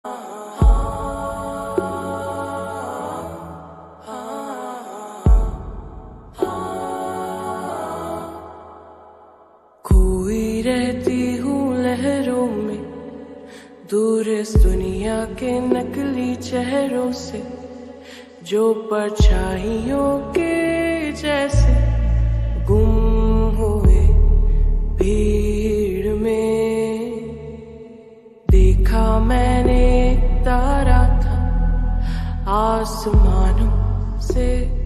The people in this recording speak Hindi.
खोई रहती हूँ लहरों में, दूर इस दुनिया के नकली चेहरों से, जो परछाइयों के जैसे गुम हुए भीड़ में। देखा मैंने एक तारा था आसमानों से